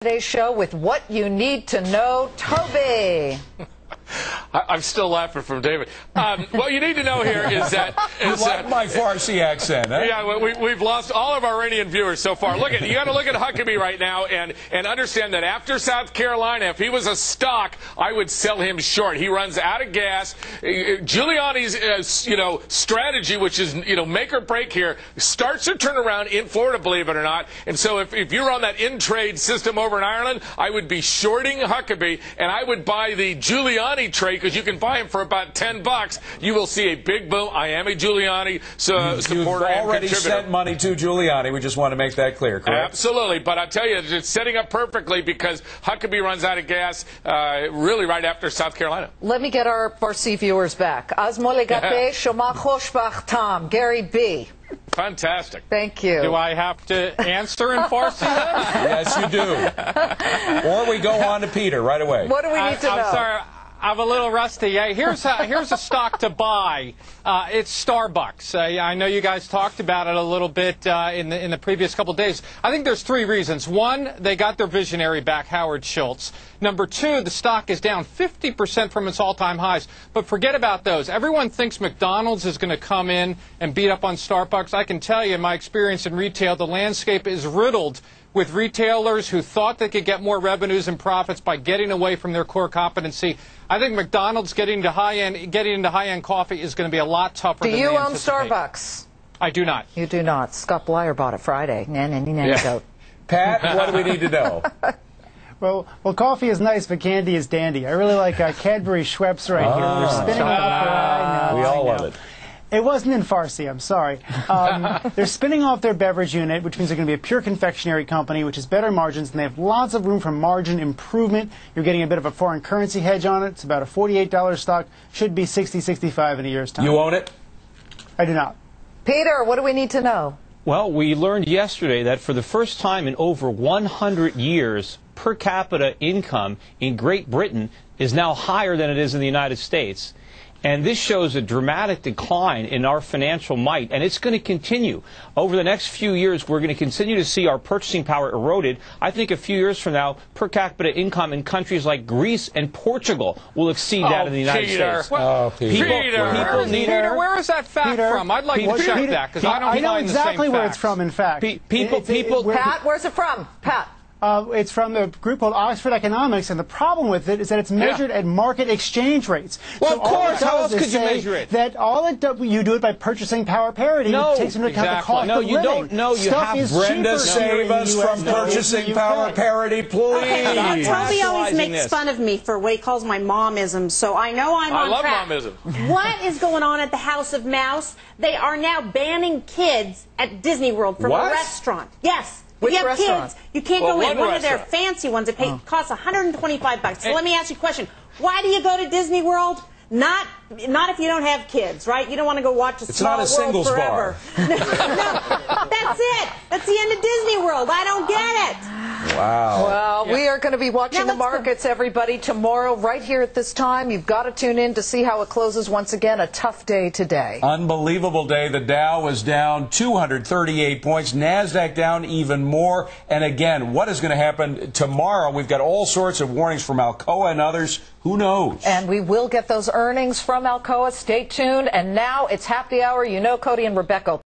Today's show with what you need to know, Toby. I'm still laughing from David. What you need to know here is that... my Farsi accent, eh? Yeah, we've lost all of our Iranian viewers so far. You got to look at Huckabee right now and understand that after South Carolina, if he was a stock, I would sell him short. He runs out of gas. Giuliani's, strategy, which is, make or break here, starts to turn around in Florida, believe it or not. And so if you're on that in-trade system over in Ireland, I would be shorting Huckabee, and I would buy the Giuliani trade because you can buy him for about $10. You will see a big boom. I am a Giuliani supporter. You've already sent money to Giuliani. We just want to make that clear, correct? Absolutely. But I'll tell you, it's setting up perfectly because Huckabee runs out of gas really right after South Carolina. Let me get our Farsi viewers back. Az molegape shoma khoshbachtam. Gary B. Fantastic. Thank you. Do I have to answer in Farsi then? Yes, you do. Or we go on to Peter right away. What do we need to know? I'm sorry. I'm a little rusty. Here's a stock to buy. It's Starbucks. I know you guys talked about it a little bit in the previous couple of days. I think there's three reasons. One, they got their visionary back, Howard Schultz. Number two, the stock is down 50% from its all-time highs. But forget about those. Everyone thinks McDonald's is going to come in and beat up on Starbucks. I can tell you, in my experience in retail, the landscape is riddled with retailers who thought they could get more revenues and profits by getting away from their core competency. I think McDonald's getting into high-end coffee is going to be a lot tougher. Do than you they own anticipate. Starbucks? I do not. You do not. Scott Blyer bought it Friday. Yeah. Pat, what do we need to know? Well, coffee is nice, but candy is dandy. I really like Cadbury Schweppes right here. They're spinning off we all love it. It wasn't in Farsi, I'm sorry. They're spinning off their beverage unit, which means they're going to be a pure confectionery company, which has better margins, and they have lots of room for margin improvement. You're getting a bit of a foreign currency hedge on it. It's about a $48 stock. Should be $60, $65 in a year's time. You own it? I do not. Peter, what do we need to know? Well, we learned yesterday that for the first time in over 100 years, per capita income in Great Britain is now higher than it is in the United States. And this shows a dramatic decline in our financial might, and it's going to continue. Over the next few years, we're going to continue to see our purchasing power eroded. I think a few years from now, per capita income in countries like Greece and Portugal will exceed that in the United States. Well, Peter. Peter, where is that fact from? I'd like to check that, because I don't know find exactly the same where facts. it's from, in fact. Pat, where's it from? Pat. It's from the group called Oxford Economics, and the problem with it is that it's measured at market exchange rates. Well, so of course, how else could you measure it? That you do it by purchasing power parity. No, it takes into account the cost of living. You don't know. You have Brenda, save us from purchasing power parity, please. Okay, Toby always makes fun of me for what he calls my momism, so I know I'm on track. I love momism. What is going on at the House of Mouse? They are now banning kids at Disney World from a restaurant. Yes. Which if you have restaurant? kids, you can't go in. One of their restaurant. fancy ones. It costs $125. So let me ask you a question. Why do you go to Disney World? Not if you don't have kids, right? You don't want to go watch a Small World singles forever. bar. No, that's it. That's the end of Disney World. I don't get it. Wow. Well, we are going to be watching the markets, everybody, tomorrow right here at this time. You've got to tune in to see how it closes once again. A tough day today. Unbelievable day. The Dow was down 238 points. NASDAQ down even more. And again, what is going to happen tomorrow? We've got all sorts of warnings from Alcoa and others. Who knows? And we will get those earnings from Alcoa. Stay tuned. And now it's happy hour. You know Cody and Rebecca